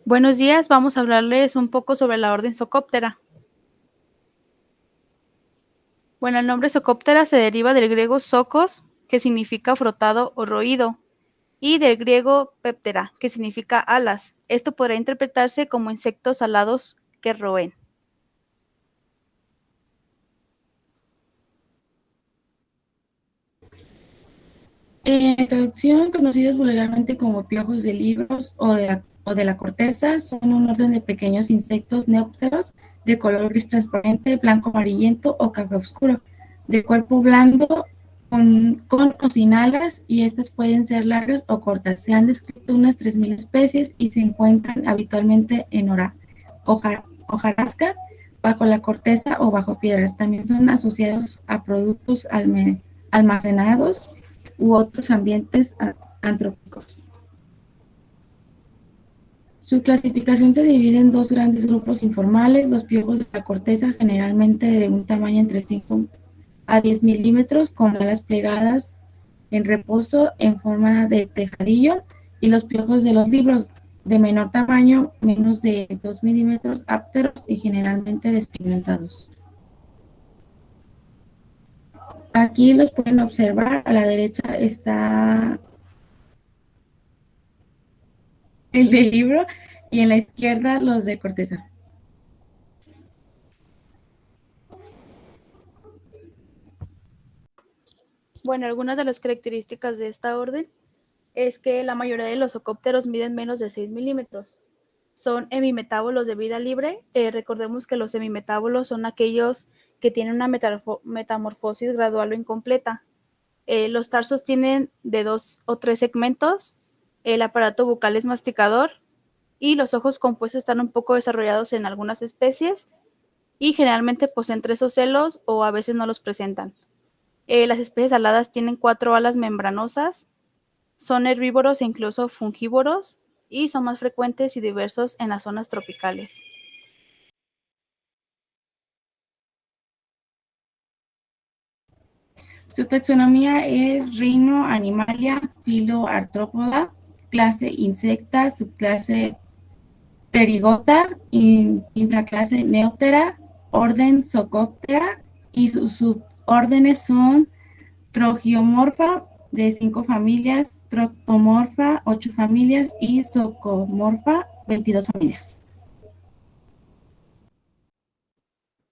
Buenos días, vamos a hablarles un poco sobre la orden Socóptera. Bueno, el nombre Socóptera se deriva del griego socos, que significa frotado o roído, y del griego péptera, que significa alas. Esto podrá interpretarse como insectos alados que roen. En traducción, conocidos vulgarmente como piojos de libros o de la corteza, son un orden de pequeños insectos neópteros de color gris transparente, blanco amarillento o café oscuro, de cuerpo blando con o sin alas, y estas pueden ser largas o cortas. Se han descrito unas 3.000 especies y se encuentran habitualmente en hojarasca, bajo la corteza o bajo piedras. También son asociados a productos almacenados u otros ambientes antrópicos. Su clasificación se divide en dos grandes grupos informales: los piojos de la corteza, generalmente de un tamaño entre 5 a 10 milímetros, con alas plegadas en reposo en forma de tejadillo, y los piojos de los libros, de menor tamaño, menos de 2 milímetros, ápteros y generalmente despigmentados. Aquí los pueden observar. A la derecha está el del libro y en la izquierda los de corteza. Bueno, algunas de las características de esta orden es que la mayoría de los socópteros miden menos de 6 milímetros. Son hemimetábolos de vida libre. Recordemos que los hemimetábolos son aquellos que tienen una metamorfosis gradual o incompleta. Los tarsos tienen de 2 o 3 segmentos, el aparato bucal es masticador y los ojos compuestos están un poco desarrollados en algunas especies y generalmente poseen 3 ocelos o a veces no los presentan. Las especies aladas tienen 4 alas membranosas, son herbívoros e incluso fungívoros y son más frecuentes y diversos en las zonas tropicales. Su taxonomía es Reino Animalia, filo Arthropoda, clase Insecta, subclase Pterygota, infraclase Neoptera, orden Socoptera, y sus subórdenes son Trogiomorpha, de 5 familias, Troctomorpha, 8 familias, y Zocomorpha, 22 familias.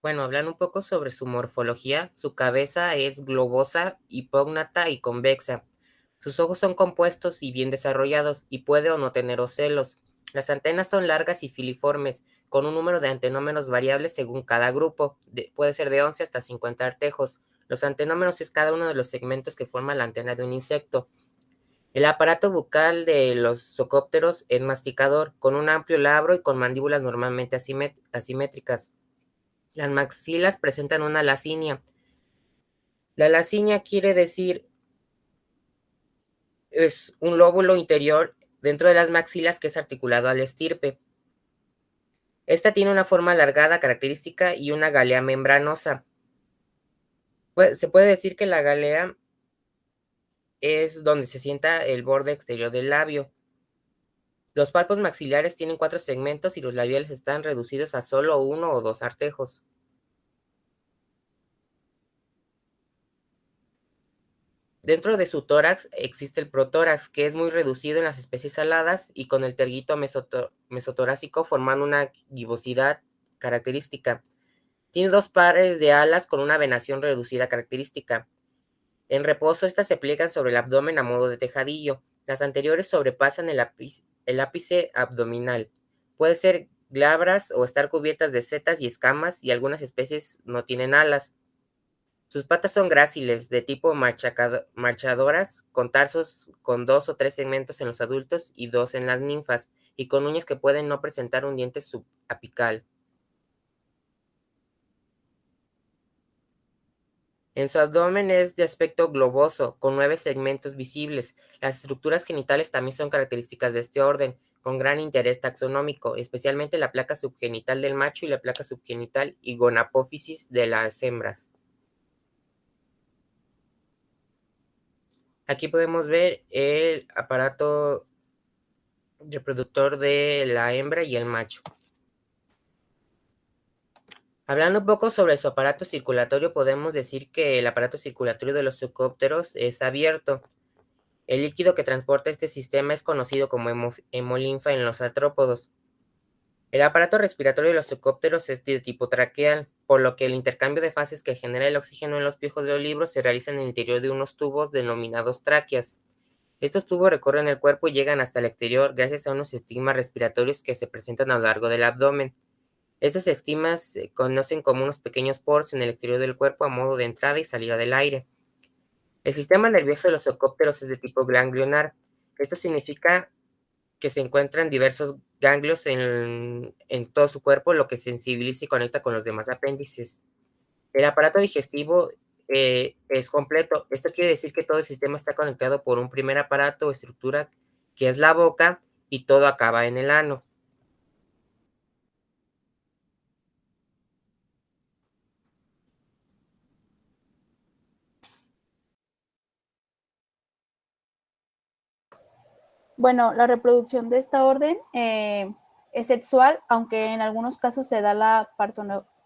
Bueno, hablar un poco sobre su morfología. Su cabeza es globosa, hipógnata y convexa. Sus ojos son compuestos y bien desarrollados y puede o no tener ocelos. Las antenas son largas y filiformes, con un número de antenómeros variables según cada grupo. Puede ser de 11 hasta 50 artejos. Los antenómeros es cada uno de los segmentos que forman la antena de un insecto. El aparato bucal de los zocópteros es masticador, con un amplio labro y con mandíbulas normalmente asimétricas. Las maxilas presentan una lasinia. La lasinia quiere decir es un lóbulo interior dentro de las maxilas que es articulado al estirpe. Esta tiene una forma alargada característica y una galea membranosa. Se puede decir que la galea es donde se sienta el borde exterior del labio. Los palpos maxilares tienen 4 segmentos y los labiales están reducidos a solo 1 o 2 artejos. Dentro de su tórax existe el protórax, que es muy reducido en las especies aladas y con el terguito mesotorácico formando una gibosidad característica. Tiene 2 pares de alas con una venación reducida característica. En reposo, estas se pliegan sobre el abdomen a modo de tejadillo. Las anteriores sobrepasan el ápice abdominal. Pueden ser glabras o estar cubiertas de setas y escamas, y algunas especies no tienen alas. Sus patas son gráciles, de tipo marchadoras, con tarsos con 2 o 3 segmentos en los adultos y 2 en las ninfas, y con uñas que pueden no presentar un diente subapical. En su abdomen es de aspecto globoso, con 9 segmentos visibles. Las estructuras genitales también son características de este orden, con gran interés taxonómico, especialmente la placa subgenital del macho y la placa subgenital y gonapófisis de las hembras. Aquí podemos ver el aparato reproductor de la hembra y el macho. Hablando un poco sobre su aparato circulatorio, podemos decir que el aparato circulatorio de los zoocópteros es abierto. El líquido que transporta este sistema es conocido como hemolinfa en los artrópodos. El aparato respiratorio de los zoocópteros es de tipo traqueal, por lo que el intercambio de fases que genera el oxígeno en los piojos de los libros se realiza en el interior de unos tubos denominados tráqueas. Estos tubos recorren el cuerpo y llegan hasta el exterior gracias a unos estigmas respiratorios que se presentan a lo largo del abdomen. Estos estigmas se conocen como unos pequeños poros en el exterior del cuerpo a modo de entrada y salida del aire. El sistema nervioso de los zoocópteros es de tipo ganglionar. Esto significa que se encuentran diversos ganglios en todo su cuerpo, lo que sensibiliza y conecta con los demás apéndices. El aparato digestivo es completo. Esto quiere decir que todo el sistema está conectado por un primer aparato o estructura que es la boca y todo acaba en el ano. Bueno, la reproducción de esta orden es sexual, aunque en algunos casos se da la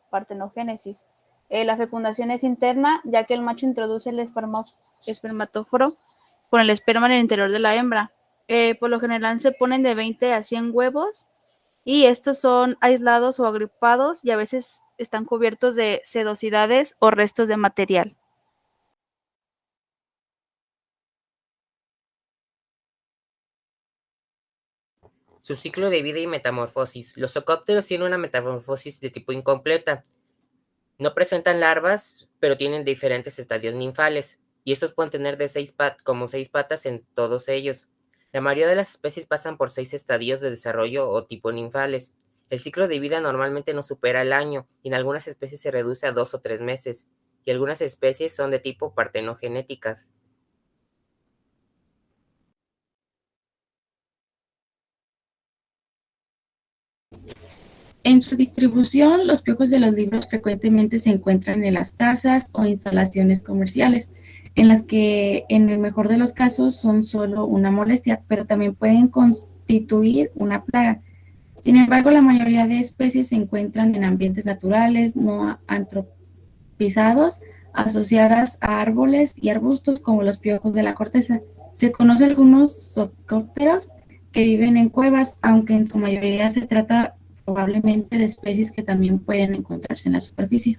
partenogénesis. La fecundación es interna, ya que el macho introduce el espermatóforo con el esperma en el interior de la hembra. Por lo general se ponen de 20 a 100 huevos y estos son aislados o agrupados y a veces están cubiertos de sedosidades o restos de material. Su ciclo de vida y metamorfosis. Los zoocópteros tienen una metamorfosis de tipo incompleta. No presentan larvas, pero tienen diferentes estadios ninfales, y estos pueden tener de 6 patas en todos ellos. La mayoría de las especies pasan por 6 estadios de desarrollo o tipo ninfales. El ciclo de vida normalmente no supera el año, y en algunas especies se reduce a 2 o 3 meses, y algunas especies son de tipo partenogenéticas. En su distribución, los piojos de los libros frecuentemente se encuentran en las casas o instalaciones comerciales, en las que en el mejor de los casos son solo una molestia, pero también pueden constituir una plaga. Sin embargo, la mayoría de especies se encuentran en ambientes naturales, no antropizados, asociadas a árboles y arbustos como los piojos de la corteza. Se conocen algunos zoocópteros que viven en cuevas, aunque en su mayoría se trata probablemente de especies que también pueden encontrarse en la superficie.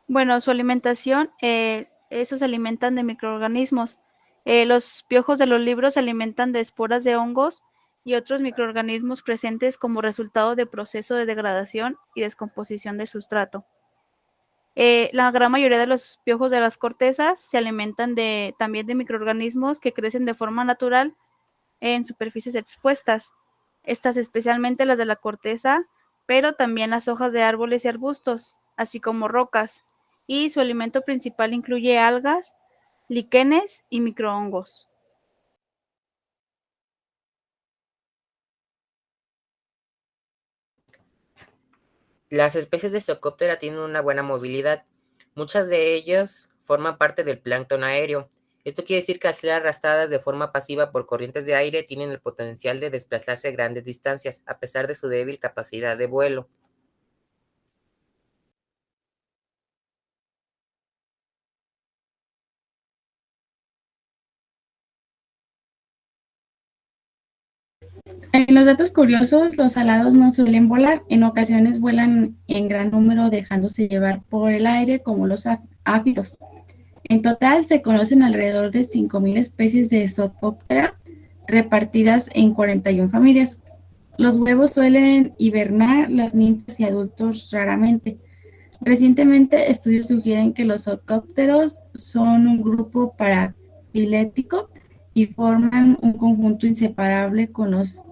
Bueno, su alimentación, estos se alimentan de microorganismos. Los piojos de los libros se alimentan de esporas de hongos y otros microorganismos presentes como resultado de proceso de degradación y descomposición del sustrato. La gran mayoría de los piojos de las cortezas se alimentan también de microorganismos que crecen de forma natural en superficies expuestas. Estas especialmente las de la corteza, pero también las hojas de árboles y arbustos, así como rocas. Y su alimento principal incluye algas, líquenes y microhongos. Las especies de Zoocóptera tienen una buena movilidad. Muchas de ellas forman parte del plancton aéreo. Esto quiere decir que al ser arrastradas de forma pasiva por corrientes de aire, tienen el potencial de desplazarse grandes distancias, a pesar de su débil capacidad de vuelo. En los datos curiosos, los alados no suelen volar, en ocasiones vuelan en gran número dejándose llevar por el aire como los áfidos. En total se conocen alrededor de 5.000 especies de Zoocóptera repartidas en 41 familias. Los huevos suelen hibernar, las ninfas y adultos raramente. Recientemente, estudios sugieren que los zoocópteros son un grupo parafilético y forman un conjunto inseparable con los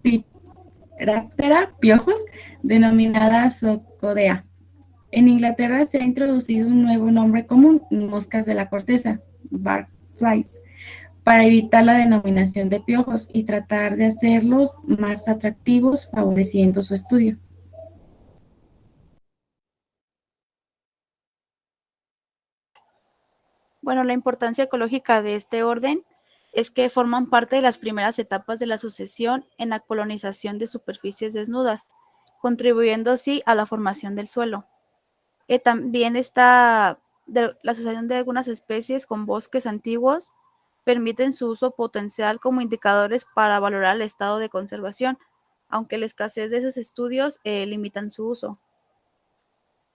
Pteroptera piojos, denominada Zoocodea. En Inglaterra se ha introducido un nuevo nombre común, moscas de la corteza, bark flies, para evitar la denominación de piojos y tratar de hacerlos más atractivos, favoreciendo su estudio. Bueno, la importancia ecológica de este orden es que forman parte de las primeras etapas de la sucesión en la colonización de superficies desnudas, contribuyendo así a la formación del suelo. También está la asociación de algunas especies con bosques antiguos, permiten su uso potencial como indicadores para valorar el estado de conservación, aunque la escasez de esos estudios limitan su uso.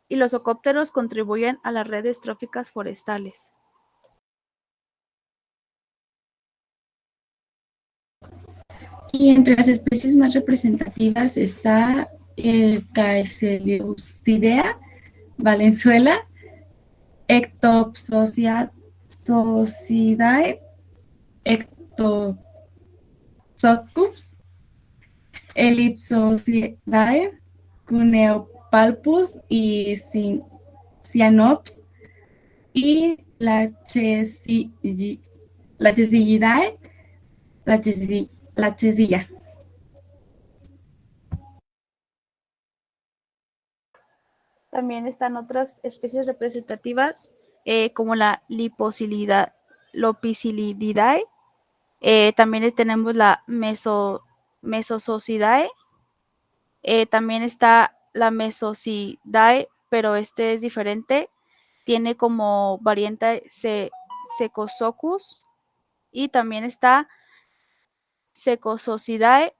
Y los ocópteros contribuyen a las redes tróficas forestales. Y entre las especies más representativas está el Caesaleucidea valenzuela, Ectopsocidae, Ectosoccus, Ellipsocidae, Cuneopalpus y Cyanops, y la Chesidae, la chesilla. También están otras especies representativas como la Lopicilidae. También tenemos la Mesosocidae. También está la Mesocidae, pero este es diferente. Tiene como variante Secosoccus. Y también está Secosocidae.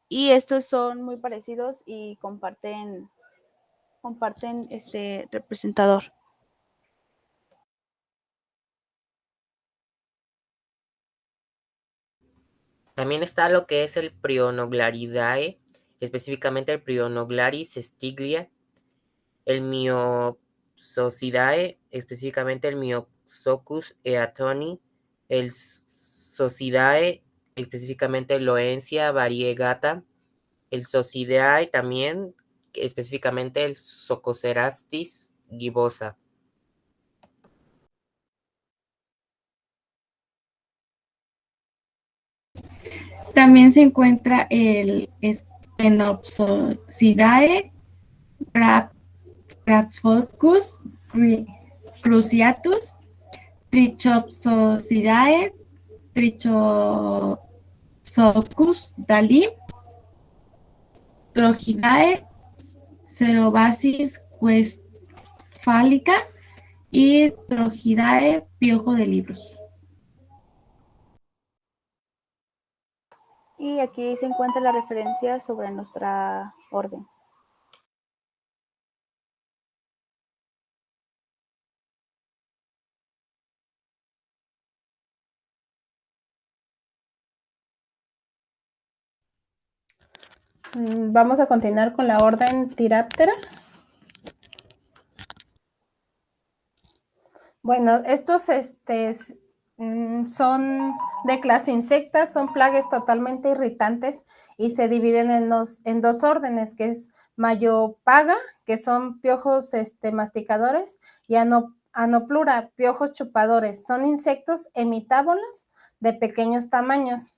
Y estos son muy parecidos y comparten este representador. También está lo que es el Prionoglaridae, específicamente el Prionoglaris stiglia, el Myopsocidae, específicamente el Myosoccus eatoni, el Socidae, específicamente el Loencia variegata, el Socidae también, específicamente el Sococerastis gibosa. También se encuentra el Stenopsocidae, Raphocus cruciatus, Trichopsocidae, Trichosoccus dalí, Trochidae, Cerobasis westphalica y Trochidae piojo de libros. Y aquí se encuentra la referencia sobre nuestra orden. Vamos a continuar con la orden Thyratera. Bueno, estos son de clase insecta, son plagas totalmente irritantes y se dividen en dos órdenes, que es Mayopaga, que son piojos masticadores, y Anoplura, piojos chupadores. Son insectos hemitávolos de pequeños tamaños.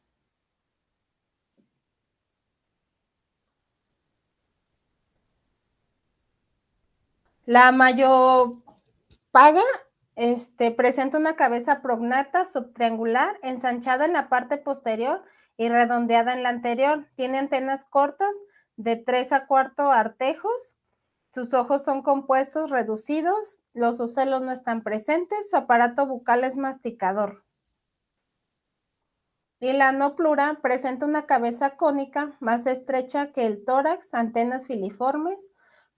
La Mayopaga presenta una cabeza prognata subtriangular, ensanchada en la parte posterior y redondeada en la anterior. Tiene antenas cortas de 3 a 4 artejos. Sus ojos son compuestos, reducidos. Los ocelos no están presentes. Su aparato bucal es masticador. Y la Anoplura presenta una cabeza cónica más estrecha que el tórax, antenas filiformes,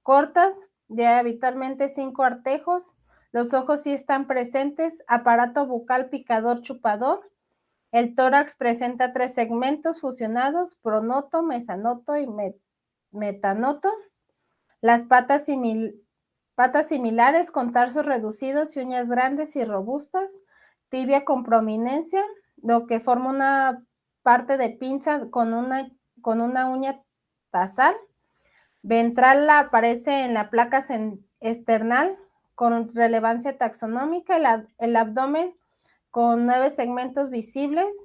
cortas, de habitualmente 5 artejos. Los ojos sí están presentes, aparato bucal picador chupador. El tórax presenta 3 segmentos fusionados, pronoto, mesanoto y metanoto. Las patas similares con tarsos reducidos y uñas grandes y robustas. Tibia con prominencia, lo que forma una parte de pinza con una uña tasal. Ventral aparece en la placa esternal con relevancia taxonómica, el abdomen con 9 segmentos visibles.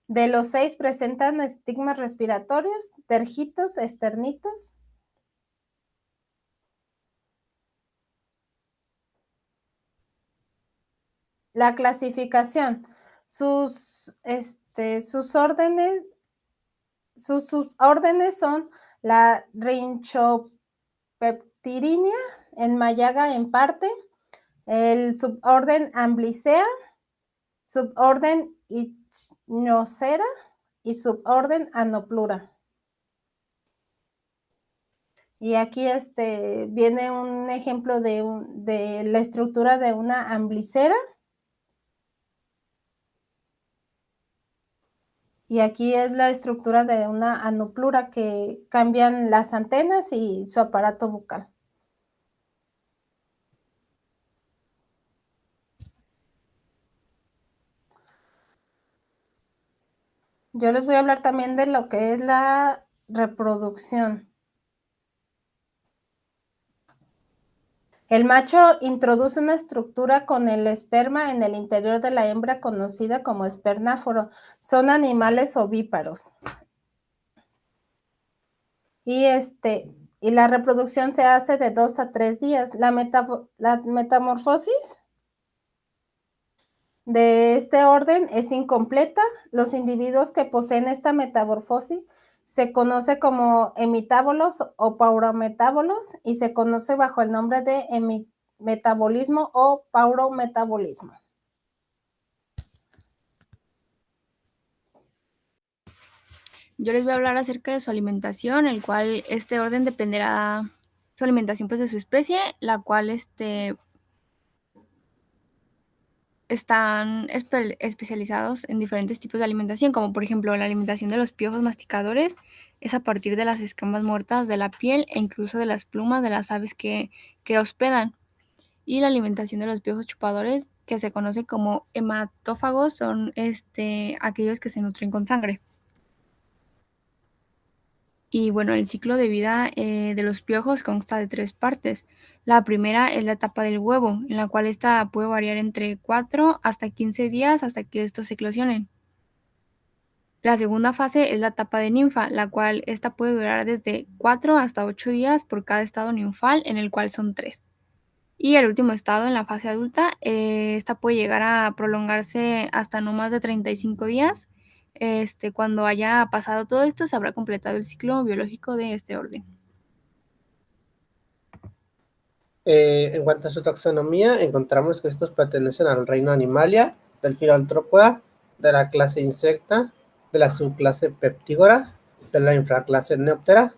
De los 6 presentan estigmas respiratorios, tergitos, esternitos. La clasificación. Sus órdenes son la Rhinchopeptirinea en Mayaga en parte, el suborden Amblycea, suborden Ichnocera y suborden Anoplura. Y aquí viene un ejemplo de la estructura de una amblicera. Y aquí es la estructura de una anoplura, que cambian las antenas y su aparato bucal. Yo les voy a hablar también de lo que es la reproducción. El macho introduce una estructura con el esperma en el interior de la hembra conocida como espermáforo. Son animales ovíparos. Y la reproducción se hace de 2 a 3 días. La metamorfosis de este orden es incompleta. Los individuos que poseen esta metamorfosis se conoce como hemitábolos o paurometábolos y se conoce bajo el nombre de metabolismo o paurometabolismo. Yo les voy a hablar acerca de su alimentación, el cual este orden dependerá su alimentación pues de su especie, la cual están especializados en diferentes tipos de alimentación, como por ejemplo la alimentación de los piojos masticadores es a partir de las escamas muertas de la piel e incluso de las plumas de las aves que hospedan. Y la alimentación de los piojos chupadores, que se conoce como hematófagos, son aquellos que se nutren con sangre. Y bueno, el ciclo de vida de los piojos consta de 3 partes. La primera es la etapa del huevo, en la cual esta puede variar entre 4 hasta 15 días hasta que estos eclosionen. La segunda fase es la etapa de ninfa, la cual esta puede durar desde 4 hasta 8 días por cada estado ninfal, en el cual son 3. Y el último estado, en la fase adulta, esta puede llegar a prolongarse hasta no más de 35 días. Cuando haya pasado todo esto, se habrá completado el ciclo biológico de este orden. En cuanto a su taxonomía, encontramos que estos pertenecen al reino Animalia, del filo Arthropoda, de la clase Insecta, de la subclase Peptígora, de la infraclase Neoptera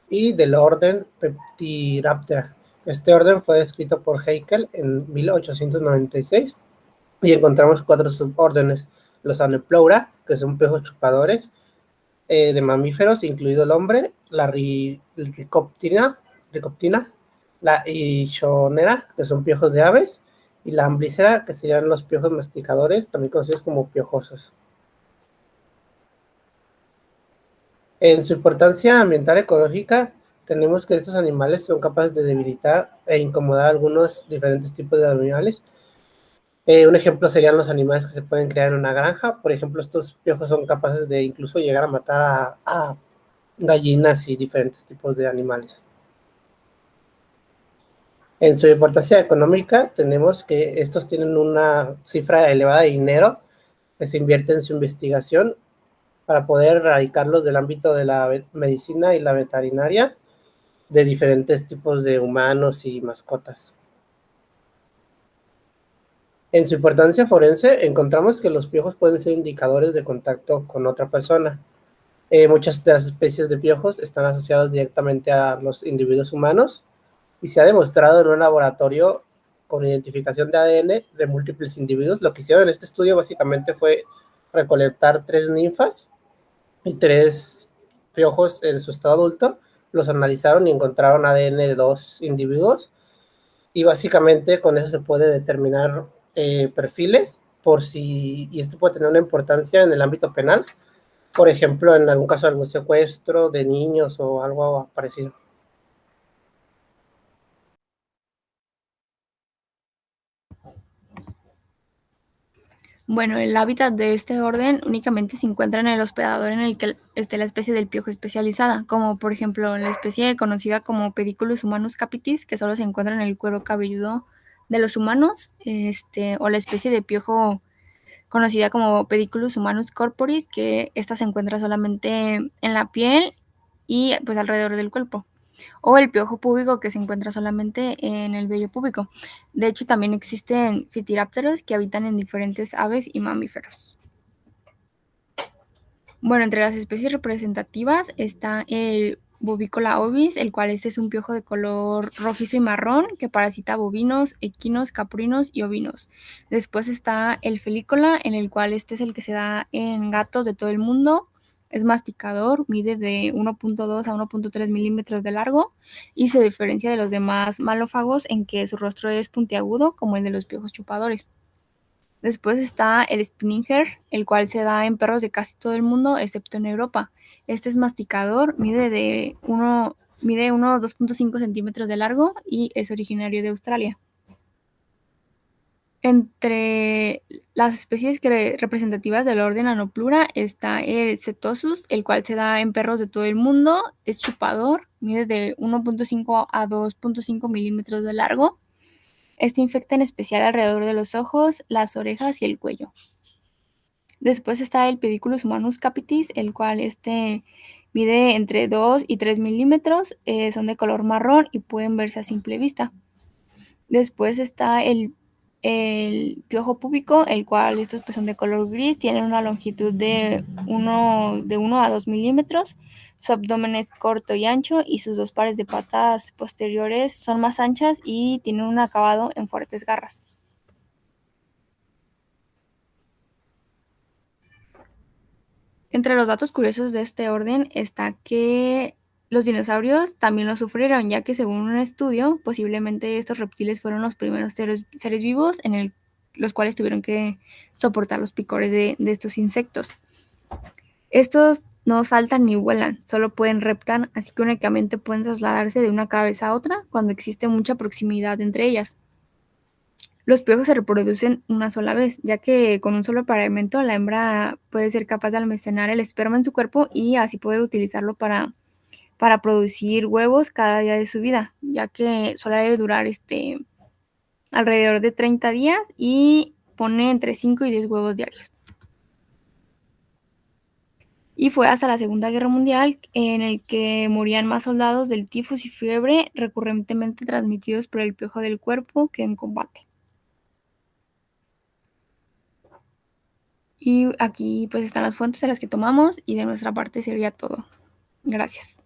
y del orden Peptiraptera. Este orden fue descrito por Haeckel en 1896 y encontramos 4 subórdenes: los Anopleura, que son piojos chupadores de mamíferos, incluido el hombre, la Ricoptina, la Ichonera, que son piojos de aves, y la Amblycera, que serían los piojos masticadores, también conocidos como piojosos. En su importancia ambiental ecológica, tenemos que estos animales son capaces de debilitar e incomodar a algunos diferentes tipos de animales. Un ejemplo serían los animales que se pueden crear en una granja. Por ejemplo, estos piojos son capaces de incluso llegar a matar a gallinas y diferentes tipos de animales. En su importancia económica, tenemos que estos tienen una cifra elevada de dinero que se invierte en su investigación para poder erradicarlos del ámbito de la medicina y la veterinaria de diferentes tipos de humanos y mascotas. En su importancia forense, encontramos que los piojos pueden ser indicadores de contacto con otra persona. Muchas de las especies de piojos están asociadas directamente a los individuos humanos y se ha demostrado en un laboratorio con identificación de ADN de múltiples individuos. Lo que hicieron en este estudio básicamente fue recolectar 3 ninfas y 3 piojos en su estado adulto, los analizaron y encontraron ADN de 2 individuos y básicamente con eso se puede determinar perfiles y esto puede tener una importancia en el ámbito penal, por ejemplo, en algún caso de algún secuestro de niños o algo parecido. Bueno, el hábitat de este orden únicamente se encuentra en el hospedador en el que esté la especie del piojo especializada, como por ejemplo la especie conocida como Pediculus humanus capitis, que solo se encuentra en el cuero cabelludo de los humanos, o la especie de piojo conocida como Pediculus humanus corporis, que esta se encuentra solamente en la piel y pues alrededor del cuerpo. O el piojo púbico, que se encuentra solamente en el vello púbico. De hecho, también existen Phytorápteros que habitan en diferentes aves y mamíferos. Bueno, entre las especies representativas está el Bovicola ovis, el cual es un piojo de color rojizo y marrón que parasita bovinos, equinos, caprinos y ovinos. Después está el Felicola, en el cual es el que se da en gatos de todo el mundo. Es masticador, mide de 1.2 a 1.3 milímetros de largo y se diferencia de los demás malófagos en que su rostro es puntiagudo como el de los piojos chupadores. Después está el Spinninger, el cual se da en perros de casi todo el mundo, excepto en Europa. Este es masticador, mide unos 2.5 centímetros de largo y es originario de Australia. Entre las especies representativas del orden Anoplura está el Cetosus, el cual se da en perros de todo el mundo, es chupador, mide de 1.5 a 2.5 milímetros de largo. Este infecta en especial alrededor de los ojos, las orejas y el cuello. Después está el Pediculus humanus capitis, el cual mide entre 2 y 3 milímetros, son de color marrón y pueden verse a simple vista. Después está el piojo púbico, el cual estos pues son de color gris, tienen una longitud de 1 a 2 milímetros. Su abdomen es corto y ancho y sus dos pares de patas posteriores son más anchas y tienen un acabado en fuertes garras. Entre los datos curiosos de este orden está que los dinosaurios también lo sufrieron, ya que según un estudio, posiblemente estos reptiles fueron los primeros seres vivos los cuales tuvieron que soportar los picores de estos insectos. Estos no saltan ni vuelan, solo pueden reptar, así que únicamente pueden trasladarse de una cabeza a otra cuando existe mucha proximidad entre ellas. Los piojos se reproducen una sola vez, ya que con un solo apareamiento la hembra puede ser capaz de almacenar el esperma en su cuerpo y así poder utilizarlo para producir huevos cada día de su vida, ya que suele durar alrededor de 30 días y pone entre 5 y 10 huevos diarios. Y fue hasta la Segunda Guerra Mundial en el que morían más soldados del tifus y fiebre recurrentemente transmitidos por el piojo del cuerpo que en combate. Y aquí pues están las fuentes de las que tomamos y de nuestra parte sería todo. Gracias.